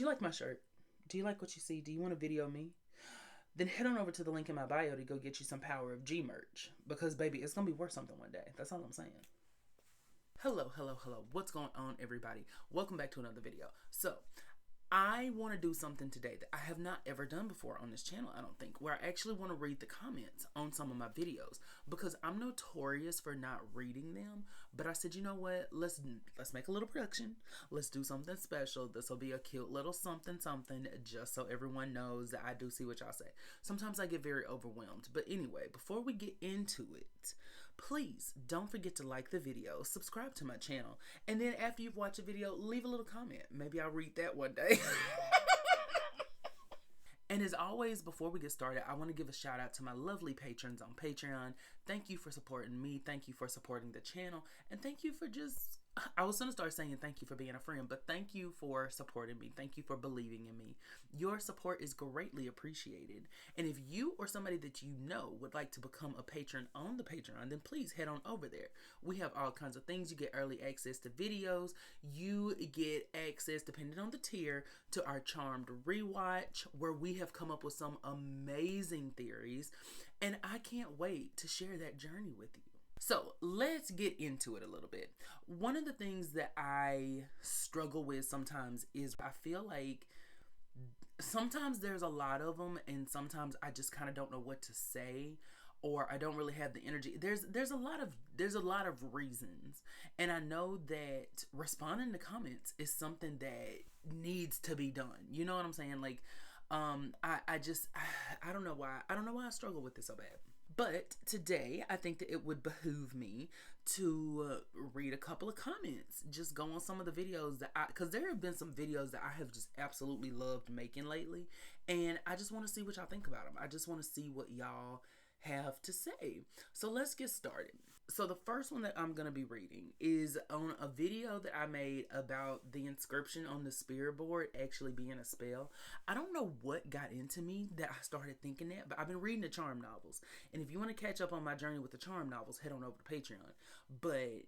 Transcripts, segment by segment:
Do you like my shirt? Do you like what you see? Do you want to video me? Then head on over to the link in my bio to go get you some Power of G merch. Because, baby, it's going to be worth something one day. That's all I'm saying. Hello, hello, hello. What's going on, everybody? Welcome back to another video. So, I want to do something today that I have not ever done before on this channel, I don't think, where I actually want to read the comments on some of my videos, because I'm notorious for not reading them. But I said, you know what, let's make a little production. Let's do something special. This will be a cute little something just so everyone knows that I do see what y'all say. Sometimes I get very overwhelmed. But anyway, before we get into it, please don't forget to like the video, subscribe to my channel, and then after you've watched the video, leave a little comment. Maybe I'll read that one day. And as always, before we get started, I want to give a shout out to my lovely patrons on Patreon. Thank you for supporting me. Thank you for supporting the channel. And thank you for I was going to start saying thank you for being a friend, but thank you for supporting me. Thank you for believing in me. Your support is greatly appreciated. And if you or somebody that you know would like to become a patron on the Patreon, then please head on over there. We have all kinds of things. You get early access to videos. You get access, depending on the tier, to our Charmed rewatch, where we have come up with some amazing theories. And I can't wait to share that journey with you. So let's get into it a little bit. One of the things that I struggle with sometimes is I feel like sometimes there's a lot of them, and sometimes I just kind of don't know what to say, or I don't really have the energy. There's a lot of reasons, and I know that responding to comments is something that needs to be done. You know what I'm saying? Like, I don't know why. I don't know why I struggle with this so bad. But today, I think that it would behoove me to read a couple of comments. Just go on some of the videos that because there have been some videos that I have just absolutely loved making lately. And I just want to see what y'all think about them. I just want to see what y'all have to say. So let's get started. So the first one that I'm going to be reading is on a video that I made about the inscription on the spirit board actually being a spell. I don't know what got into me that I started thinking that, but I've been reading the Charm novels. And if you want to catch up on my journey with the Charm novels, head on over to Patreon. But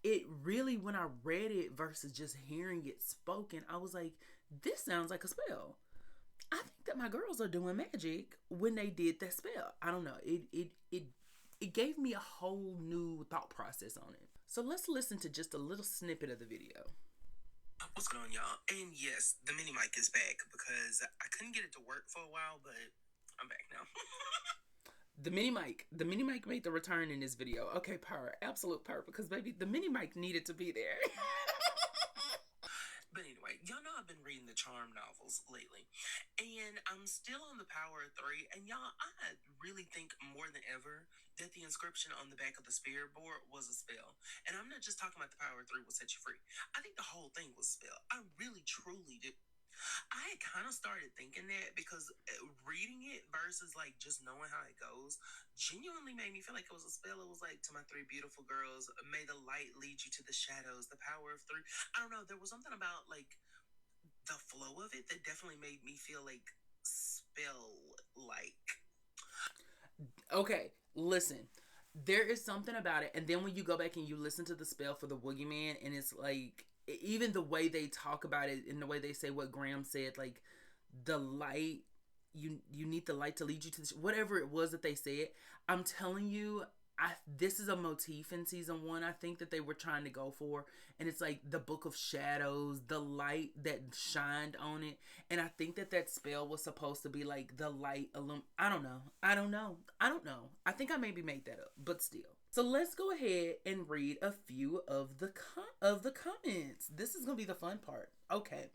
it really, when I read it versus just hearing it spoken, I was like, this sounds like a spell. I think that my girls are doing magic when they did that spell. I don't know. It gave me a whole new thought process on it. So let's listen to just a little snippet of the video. What's going on, y'all? And yes, the mini mic is back because I couldn't get it to work for a while, but I'm back now. The mini mic made the return in this video. Okay, power, absolute power, because baby, the mini mic needed to be there. But anyway, y'all know I've been reading the Charm novels lately, and I'm still on the Power of Three, and y'all, I really think more than ever that the inscription on the back of the spirit board was a spell. And I'm not just talking about the Power of Three will set you free. I think the whole thing was a spell. I really, truly do. I had kind of started thinking that because reading it versus like just knowing how it goes genuinely made me feel like it was a spell. It was like, to my three beautiful girls, may the light lead you to the shadows, the power of three. I don't know. There was something about like the flow of it that definitely made me feel like spell like. Okay, listen. There is something about it, and then when you go back and you listen to the spell for the Woogie Man, and it's like, even the way they talk about it and the way they say what Graham said, like the light, you need the light to lead you to whatever it was that they said. I'm telling you, this is a motif in season 1 I think that they were trying to go for, and it's like the Book of Shadows, the light that shined on it. And I think that spell was supposed to be like the light I don't know. I think I maybe made that up, but still. So let's go ahead and read a few of the comments. This is gonna be the fun part. Okay,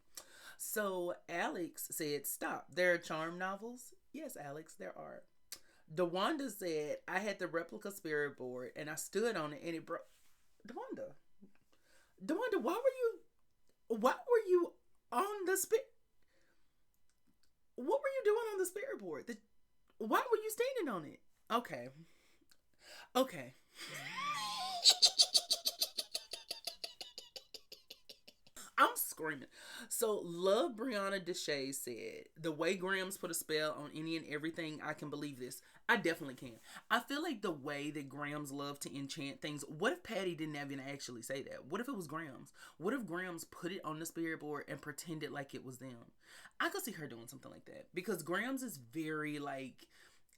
so Alex said, "Stop. There are Charm novels." Yes, Alex, there are. DeWanda said, "I had the replica spirit board and I stood on it and it broke." DeWanda, why were you on the spirit? What were you doing on the spirit board? Why were you standing on it? Okay. I'm screaming. So, Love Brianna Deshae said, the way Grams put a spell on any and everything, I can believe this. I definitely can. I feel like the way that Grams love to enchant things, what if Patty didn't even actually say that? What if it was Grams? What if Grams put it on the spirit board and pretended like it was them? I could see her doing something like that because Grams is very like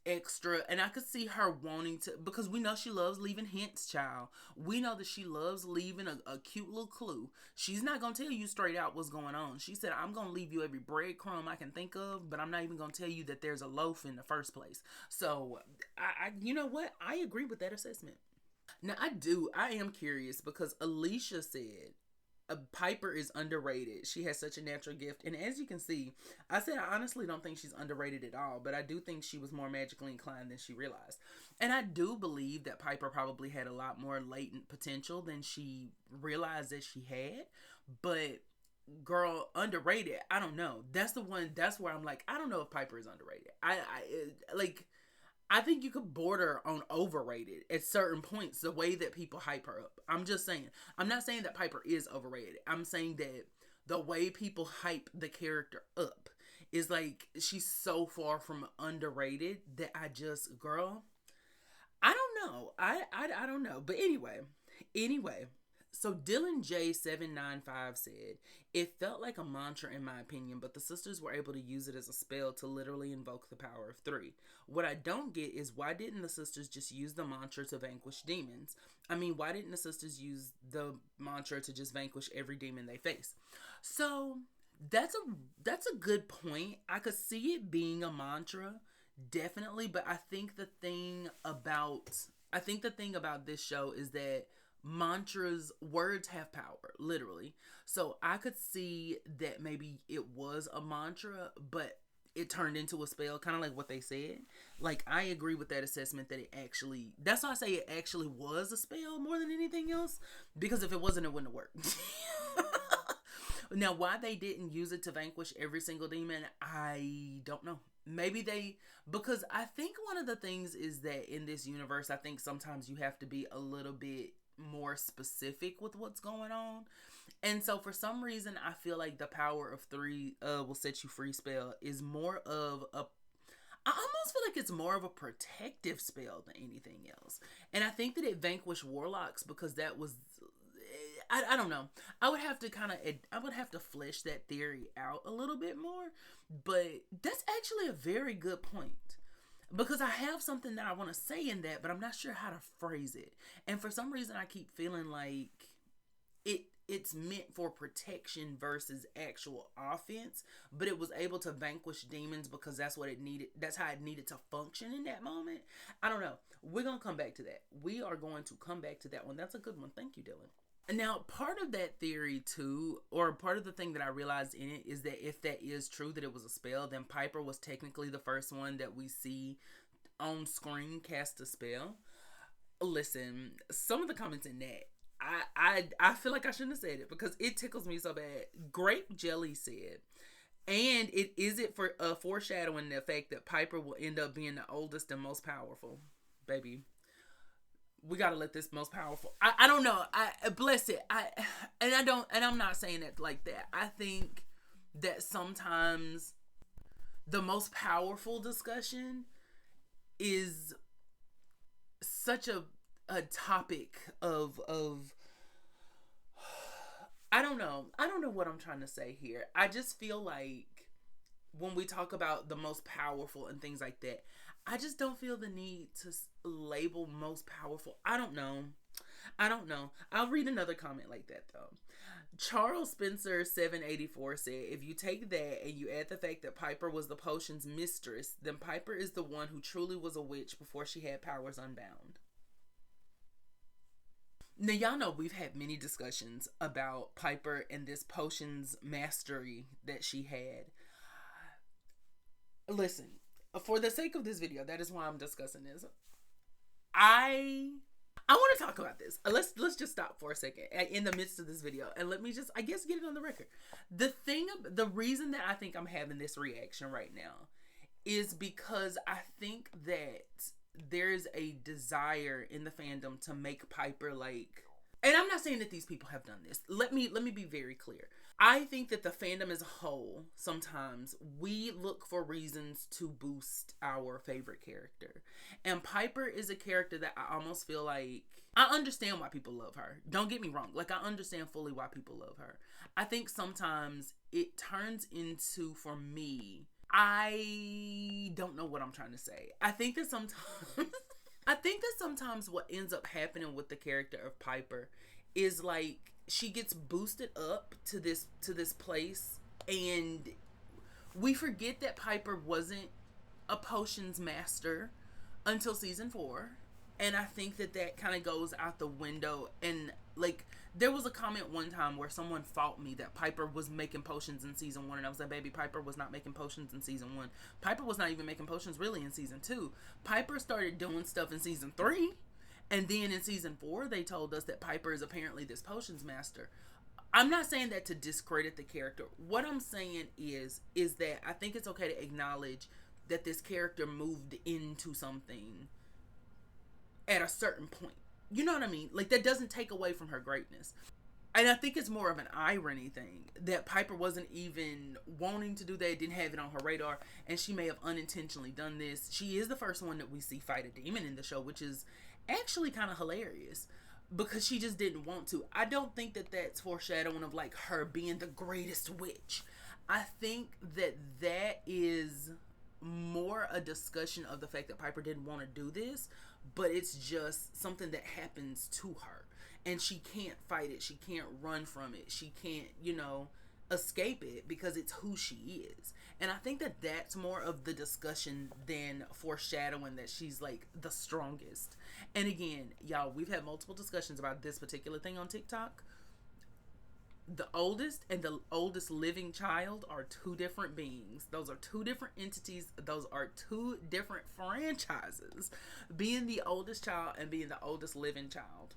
extra, and I could see her wanting to, because we know she loves leaving hints, child. We know that she loves leaving a cute little clue. She's not gonna tell you straight out what's going on. She said, I'm gonna leave you every breadcrumb I can think of, but I'm not even gonna tell you that there's a loaf in the first place. So I you know what, I agree with that assessment. Now I am curious because Alicia said Piper is underrated. She has such a natural gift. And as you can see, I said I honestly don't think she's underrated at all, but I do think she was more magically inclined than she realized. And I do believe that Piper probably had a lot more latent potential than she realized that she had. But girl, underrated, I don't know. That's where I'm like, I don't know if Piper is underrated. I think you could border on overrated at certain points, the way that people hype her up. I'm just saying. I'm not saying that Piper is overrated. I'm saying that the way people hype the character up is like, she's so far from underrated that girl, I don't know. I don't know. But anyway, so Dylan J795 said, it felt like a mantra in my opinion, but the sisters were able to use it as a spell to literally invoke the power of 3. What I don't get is, why didn't the sisters just use the mantra to vanquish demons? I mean, why didn't the sisters use the mantra to just vanquish every demon they face? So that's a good point. I could see it being a mantra, definitely, but I think the thing about this show is that words have power, literally. So I could see that maybe it was a mantra, but it turned into a spell, kind of like what they said. Like, I agree with that assessment that that's why I say it actually was a spell more than anything else, because if it wasn't, it wouldn't have worked. Now, why they didn't use it to vanquish every single demon, I don't know. Because I think one of the things is that in this universe, I think sometimes you have to be a little bit more specific with what's going on. And so for some reason, I feel like the power of 3 will set you free spell is more of I almost feel like it's more of a protective spell than anything else. And I think that it vanquished warlocks because that was, I don't know. I would have to flesh that theory out a little bit more, but that's actually a very good point. Because I have something that I want to say in that, but I'm not sure how to phrase it. And for some reason, I keep feeling like it's meant for protection versus actual offense, but it was able to vanquish demons because that's what it needed. That's how it needed to function in that moment. I don't know. We're going to come back to that. We are going to come back to that one. That's a good one. Thank you, Dylan. Now, part of that theory too, or part of the thing that I realized in it, is that if that is true, that it was a spell, then Piper was technically the first one that we see on screen cast a spell. Listen, some of the comments in that, I feel like I shouldn't have said it because it tickles me so bad. Grape Jelly said, and is it for foreshadowing the fact that Piper will end up being the oldest and most powerful? Baby, we gotta let this most powerful. I don't know. I bless it. I'm not saying it like that. I think that sometimes the most powerful discussion is such a topic of I don't know what I'm trying to say here. I just feel like when we talk about the most powerful and things like that, I just don't feel the need to label most powerful. I don't know. I'll read another comment like that though. Charles Spencer 784 said, if you take that and you add the fact that Piper was the potion's mistress, then Piper is the one who truly was a witch before she had powers unbound. Now, y'all know we've had many discussions about Piper and this potion's mastery that she had. Listen, for the sake of this video, that is why I'm discussing this. I want to talk about this. Let's just stop for a second in the midst of this video and let me just, I guess, get it on the record. The reason that I think I'm having this reaction right now is because I think that there's a desire in the fandom to make Piper like, and I'm not saying that these people have done this. Let me be very clear. I think that the fandom as a whole, sometimes we look for reasons to boost our favorite character. And Piper is a character that I almost feel like I understand why people love her. Don't get me wrong. Like, I understand fully why people love her. I think sometimes it turns into, for me, I don't know what I'm trying to say. I think that sometimes what ends up happening with the character of Piper is like she gets boosted up to this place, and we forget that Piper wasn't a potions master until season 4. And I think that kind of goes out the window. And like, there was a comment one time where someone fought me that Piper was making potions in season 1, and I was like, baby, Piper was not making potions in season 1. Piper was not even making potions really in season 2. Piper started doing stuff in season 3, and then in season 4 they told us that Piper is apparently this potions master. I'm not saying that to discredit the character. What I'm saying is that I think it's okay to acknowledge that this character moved into something at a certain point. You know what I mean? Like, that doesn't take away from her greatness. And I think it's more of an irony thing that Piper wasn't even wanting to do that, didn't have it on her radar, and she may have unintentionally done this. She is the first one that we see fight a demon in the show, which is actually kind of hilarious because she just didn't want to. I don't think that that's foreshadowing of like her being the greatest witch. I think that is more a discussion of the fact that Piper didn't want to do this, but it's just something that happens to her, and she can't fight it, she can't run from it, she can't, escape it, because it's who she is. And I think that that's more of the discussion than foreshadowing that she's like the strongest. And again, y'all, we've had multiple discussions about this particular thing on TikTok. The oldest and the oldest living child are two different beings. Those are two different entities. Those are two different franchises. Being the oldest child and being the oldest living child.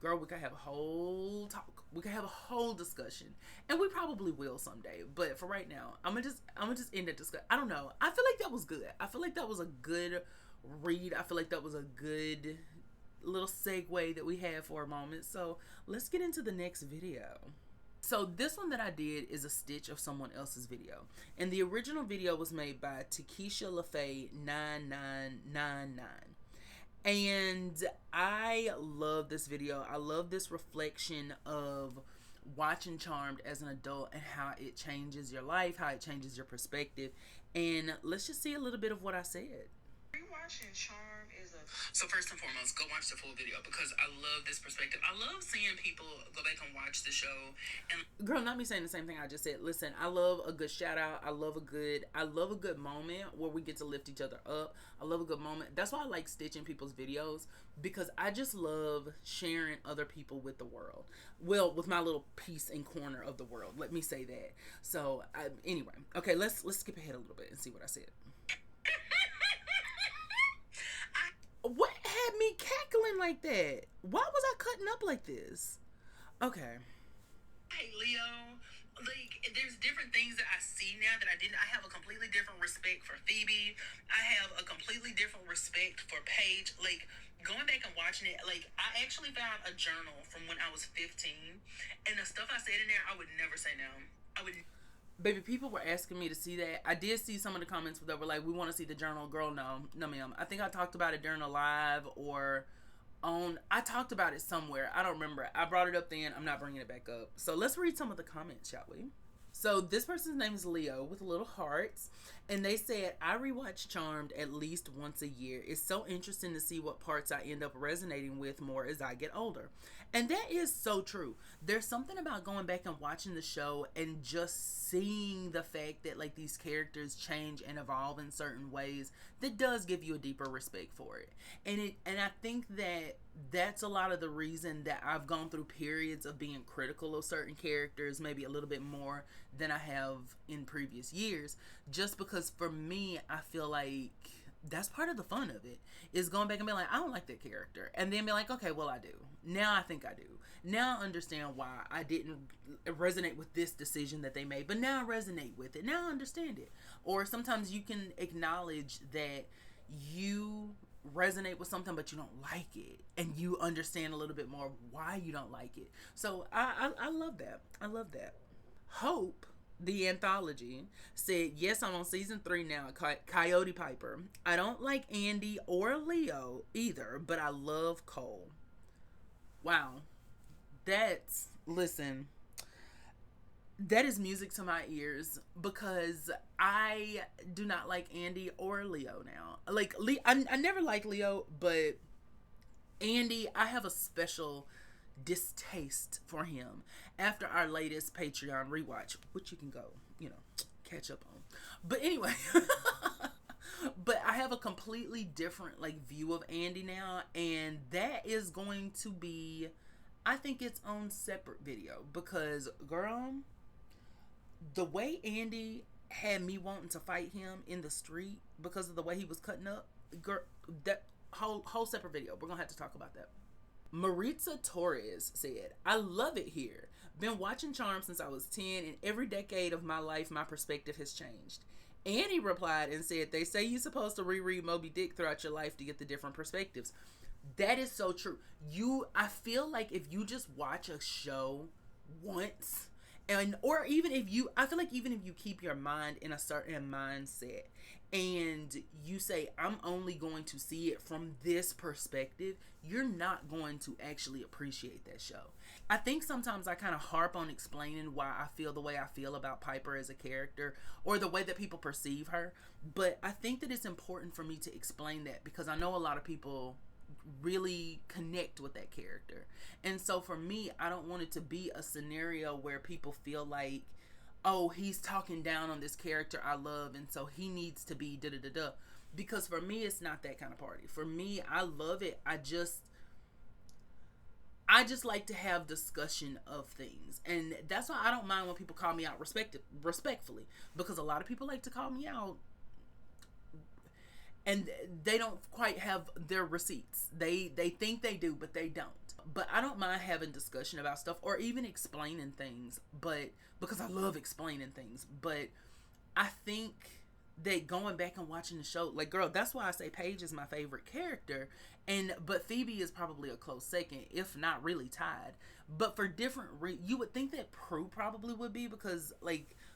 Girl, we could have a whole talk. We could have a whole discussion. And we probably will someday. But for right now, I'm gonna just end the discussion. I don't know. I feel like that was good. I feel like that was a good read. I feel like that was a good little segue that we had for a moment. So let's get into the next video. So this one that I did is a stitch of someone else's video, and the original video was made by Takesha LaFay 9999, and I love this video. I love this reflection of watching Charmed as an adult and how it changes your life, how it changes your perspective. And let's just see a little bit of what I said. Rewatching Charm is a... So first and foremost, go watch the full video because I love this perspective. I love seeing people go back and watch the show. And girl, not me saying the same thing I just said. Listen, I love a good shout out. I love a good moment where we get to lift each other up. I love a good moment. That's why I like stitching people's videos, because I just love sharing other people with the world. Well, with my little piece and corner of the world. Let me say that. So anyway, okay, let's skip ahead a little bit and see what I said. What had me cackling like that? Why was I cutting up like this? Okay. Hey, Leo. Like, there's different things that I see now that I didn't. I have a completely different respect for Phoebe. I have a completely different respect for Paige. Like, going back and watching it, like, I actually found a journal from when I was 15. And the stuff I said in there, I would never say now. I would... Baby, people were asking me to see that. I did see some of the comments that were like, we want to see the journal. Girl, no ma'am. I think I talked about it during a live or on... I talked about it somewhere. I don't remember. I brought it up then. I'm not bringing it back up. So let's read some of the comments, shall we? So this person's name is Leo with little hearts. And they said, I rewatch Charmed at least once a year. It's so interesting to see what parts I end up resonating with more as I get older. And that is so true. There's something about going back and watching the show and just seeing the fact that like these characters change and evolve in certain ways that does give you a deeper respect for it. And I think that that's a lot of the reason that I've gone through periods of being critical of certain characters, maybe a little bit more than I have in previous years, just because for me, I feel like that's part of the fun of it, is going back and being like, I don't like that character, and then be like, okay, well, I do. Now I think I do. Now I understand why I didn't resonate with this decision that they made, but now I resonate with it. Now I understand it. Or sometimes you can acknowledge that you resonate with something but you don't like it, and you understand a little bit more why you don't like it. So I love that. I love that. Hope, the anthology, said, yes, I'm on season 3 now, Coyote Piper. I don't like Andy or Leo either, but I love Cole. Wow. Listen, that is music to my ears because I do not like Andy or Leo now. Like, I never liked Leo, but Andy, I have a special distaste for him after our latest Patreon rewatch, which you can go, catch up on. But anyway, but I have a completely different view of Andy now, and that is going to be, I think, its own separate video because, girl, the way Andy had me wanting to fight him in the street because of the way he was cutting up, girl, that whole separate video. We're gonna have to talk about that. Maritza Torres said, I love it here. Been watching Charmed since I was 10, and every decade of my life, my perspective has changed. Annie replied and said, they say you're supposed to reread Moby Dick throughout your life to get the different perspectives. That is so true. I feel like if you just watch a show once, or even if you keep your mind in a certain mindset and you say, I'm only going to see it from this perspective, you're not going to actually appreciate that show. I think sometimes I kind of harp on explaining why I feel the way I feel about Piper as a character or the way that people perceive her. But I think that it's important for me to explain that because I know a lot of people really connect with that character. And so for me, I don't want it to be a scenario where people feel like, oh, he's talking down on this character I love and so he needs to be da-da-da-da. Because for me, it's not that kind of party. For me, I love it. I just like to have discussion of things. And that's why I don't mind when people call me out respectfully. Because a lot of people like to call me out and they don't quite have their receipts. They think they do, but they don't. But I don't mind having discussion about stuff or even explaining things, but because I love explaining things. But I think that going back and watching the show, girl, that's why I say Paige is my favorite character, but Phoebe is probably a close second, if not really tied. But for different you would think that Prue probably would be because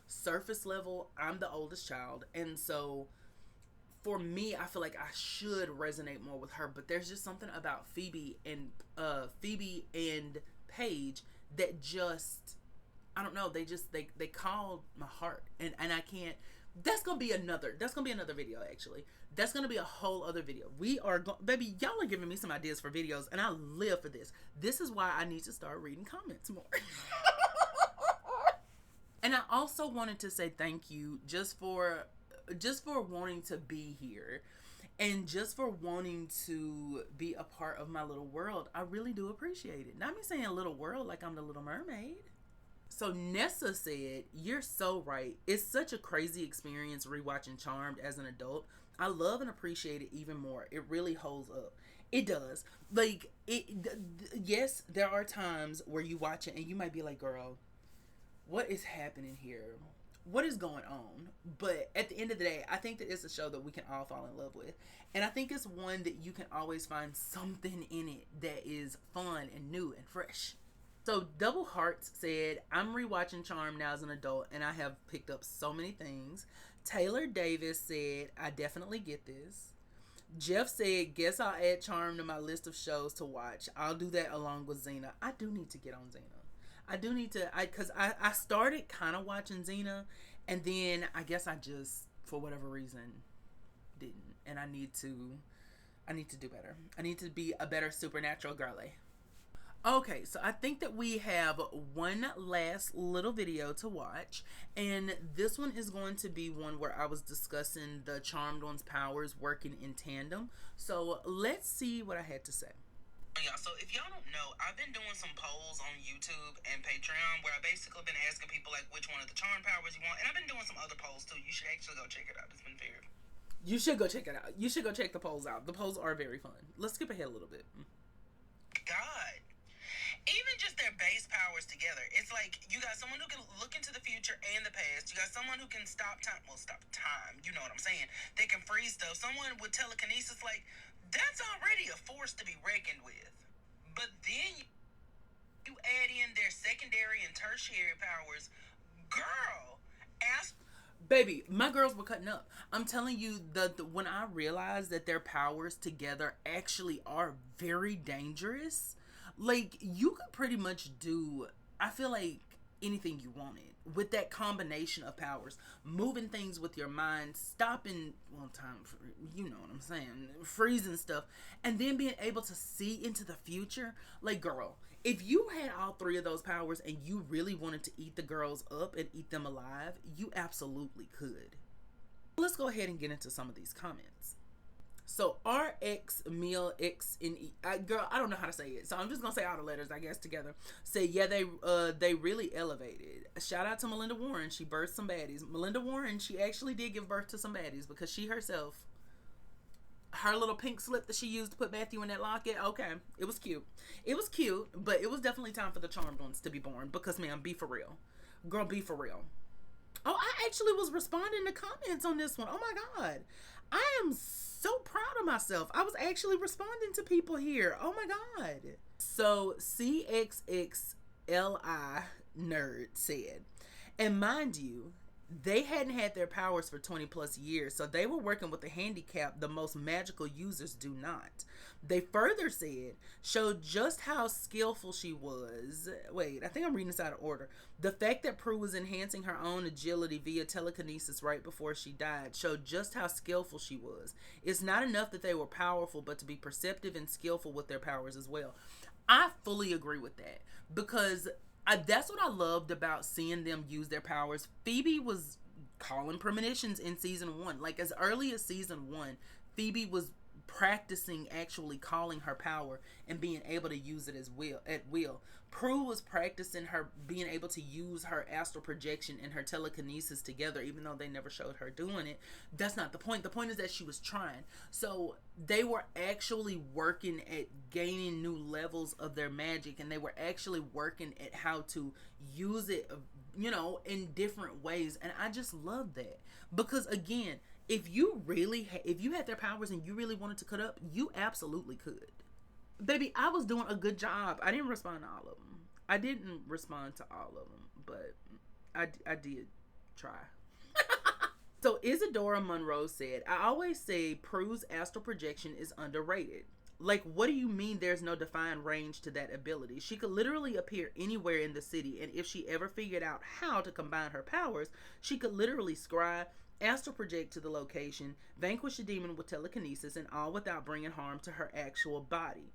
surface level, I'm the oldest child, and so for me, I feel like I should resonate more with her, but there's just something about Phoebe and Paige that just, I don't know, they called my heart, and I can't. That's gonna be another video. Actually, that's gonna be a whole other video. Baby, y'all are giving me some ideas for videos, and I live for this. This is why I need to start reading comments more. And I also wanted to say thank you just for wanting to be here and just for wanting to be a part of my little world. I really do appreciate it. Not me saying little world like I'm the Little Mermaid. So Nessa said, you're so right. It's such a crazy experience rewatching Charmed as an adult. I love and appreciate it even more. It really holds up. It does. Yes, there are times where you watch it and you might be like, girl, what is happening here? What is going on? But at the end of the day, I think that it's a show that we can all fall in love with. And I think it's one that you can always find something in it that is fun and new and fresh. So Double Hearts said, I'm rewatching Charm now as an adult and I have picked up so many things. Taylor Davis said, I definitely get this. Jeff said, guess I'll add Charm to my list of shows to watch. I'll do that along with Xena. I do need to get on Xena. I do need to, because I started kind of watching Xena, and then I guess I just, for whatever reason, didn't. And I need to do better. I need to be a better supernatural girly. Okay, so I think that we have one last little video to watch, and this one is going to be one where I was discussing the Charmed One's powers working in tandem. So let's see what I had to say. Y'all, so if y'all don't know, I've been doing some polls on YouTube and Patreon where I basically been asking people which one of the charm powers you want, and I've been doing some other polls too. You should actually go check it out. It's been fair. You should go check it out. You should go check the polls out. The polls are very fun. Let's skip ahead a little bit. God. Even just their base powers together. It's like you got someone who can look into the future and the past. You got someone who can stop time. Well, stop time. You know what I'm saying. They can freeze stuff. Someone with telekinesis, that's already a force to be reckoned with. But then you add in their secondary and tertiary powers Girl, ask. Baby, my girls were cutting up. I'm telling you, when I realized that their powers together actually are very dangerous, like you could pretty much do, I feel like, anything you wanted with that combination of powers, moving things with your mind, stopping, well, time, you know what I'm saying, freezing stuff, and then being able to see into the future. Like, girl, if you had all three of those powers and you really wanted to eat the girls up and eat them alive, you absolutely could. Let's go ahead and get into some of these comments. So RX Meal X and girl, I don't know how to say it, so I'm just gonna say all the letters, I guess, together. Say, yeah, they really elevated. Shout out to Melinda Warren. She birthed some baddies. Melinda Warren, she actually did give birth to some baddies because she herself, her little pink slip that she used to put Matthew in that locket. Okay, it was cute. It was cute, but it was definitely time for the charmed ones to be born because, man, be for real, girl, be for real. Oh, I actually was responding to comments on this one. Oh my god, I am so proud of myself. I was actually responding to people here. Oh my god. So CXXLI Nerd said, and mind you, they hadn't had their powers for 20 plus years, so they were working with a handicap the most magical users do not. They further said, showed just how skillful she was. Wait, I think I'm reading this out of order. The fact that Prue was enhancing her own agility via telekinesis right before she died showed just how skillful she was. It's not enough that they were powerful, but to be perceptive and skillful with their powers as well. I fully agree with that because that's what I loved about seeing them use their powers. Phoebe was calling premonitions in season 1. Like, as early as season 1, Phoebe was practicing actually calling her power and being able to use it as will at will. Prue was practicing her being able to use her astral projection and her telekinesis together, even though they never showed her doing it. That's not the point. The point is that she was trying. So they were actually working at gaining new levels of their magic, and they were actually working at how to use it, you know, in different ways. And I just love that because, again, if you had their powers and you really wanted to cut up, you absolutely could. Baby, I was doing a good job. I didn't respond to all of them. I didn't respond to all of them, but I did try. So Isadora Monroe said, I always say Prue's astral projection is underrated. Like, what do you mean there's no defined range to that ability? She could literally appear anywhere in the city, and if she ever figured out how to combine her powers, she could literally scry, astral project to the location, vanquish a demon with telekinesis, and all without bringing harm to her actual body.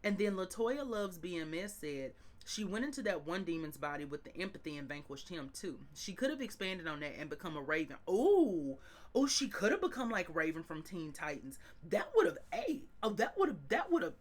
And then Latoya Loves BMS said, she went into that one demon's body with the empathy and vanquished him too. She could have expanded on that and become a Raven. Oh, she could have become like Raven from Teen Titans. That would have ate. Oh, that would have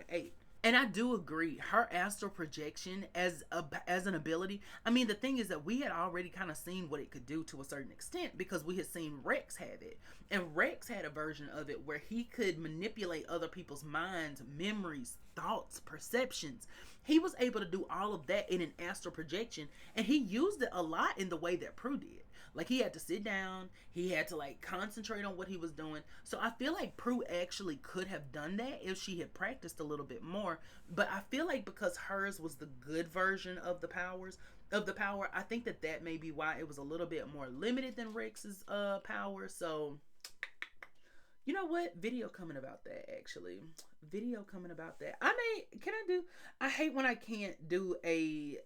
ate. And I do agree, her astral projection as an ability. I mean, the thing is that we had already kind of seen what it could do to a certain extent because we had seen Rex have it. And Rex had a version of it where he could manipulate other people's minds, memories, thoughts, perceptions. He was able to do all of that in an astral projection, and he used it a lot in the way that Prue did. Like, he had to sit down, he had to like concentrate on what he was doing. So I feel like Prue actually could have done that if she had practiced a little bit more. But I feel like because hers was the good version of the power, I think that may be why it was a little bit more limited than Rex's power. So, you know what? Video coming about that, actually. Video coming about that. I hate when I can't do a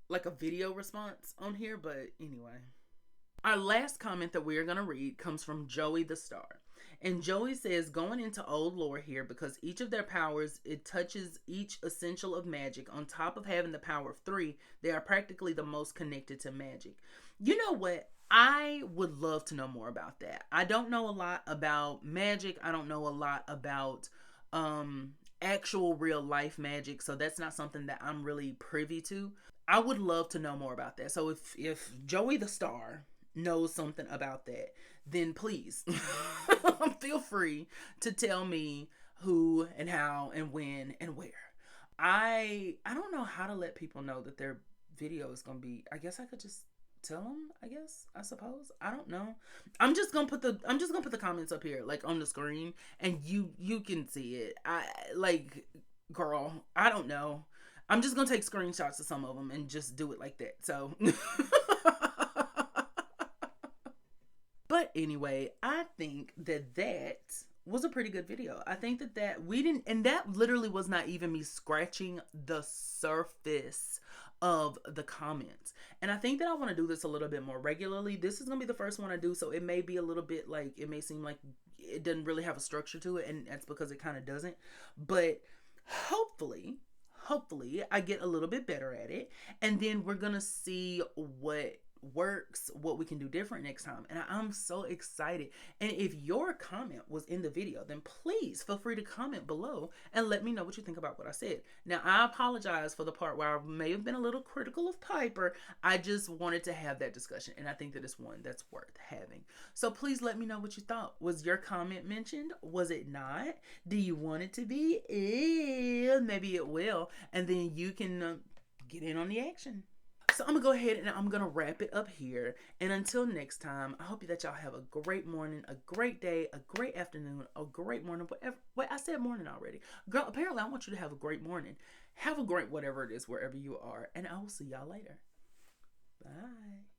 like a video response on here, but anyway. Our last comment that we're going to read comes from Joey the Star. And Joey says, going into old lore here because each of their powers, it touches each essential of magic. On top of having the power of 3, they are practically the most connected to magic. You know what? I would love to know more about that. I don't know a lot about magic. I don't know a lot about actual real life magic. So that's not something that I'm really privy to. I would love to know more about that. So if Joey the Star knows something about that, then please feel free to tell me who and how and when and where. I don't know how to let people know that their video is gonna be. I guess I could just tell them. I suppose. I don't know. I'm just gonna put the comments up here, like on the screen, and you can see it. Girl, I don't know. I'm just gonna take screenshots of some of them and just do it like that. So but anyway, I think that that was a pretty good video. I think that we didn't, and that literally was not even me scratching the surface of the comments. And I think that I want to do this a little bit more regularly. This is going to be the first one I do, so it may be a little bit like, it may seem like it doesn't really have a structure to it, and that's because it kind of doesn't. But hopefully I get a little bit better at it, and then we're going to see what works, what we can do different next time. And I'm so excited. And if your comment was in the video, then please feel free to comment below and let me know what you think about what I said. Now, I apologize for the part where I may have been a little critical of Piper. I just wanted to have that discussion, and I think that it's one that's worth having. So please let me know what you thought. Was your comment mentioned? Was it not? Do you want it to be? Maybe it will, and then you can get in on the action. So I'm going to go ahead and I'm going to wrap it up here. And until next time, I hope that y'all have a great morning, a great day, a great afternoon, a great morning, whatever. Wait, I said morning already. Girl, apparently I want you to have a great morning. Have a great whatever it is, wherever you are. And I will see y'all later. Bye.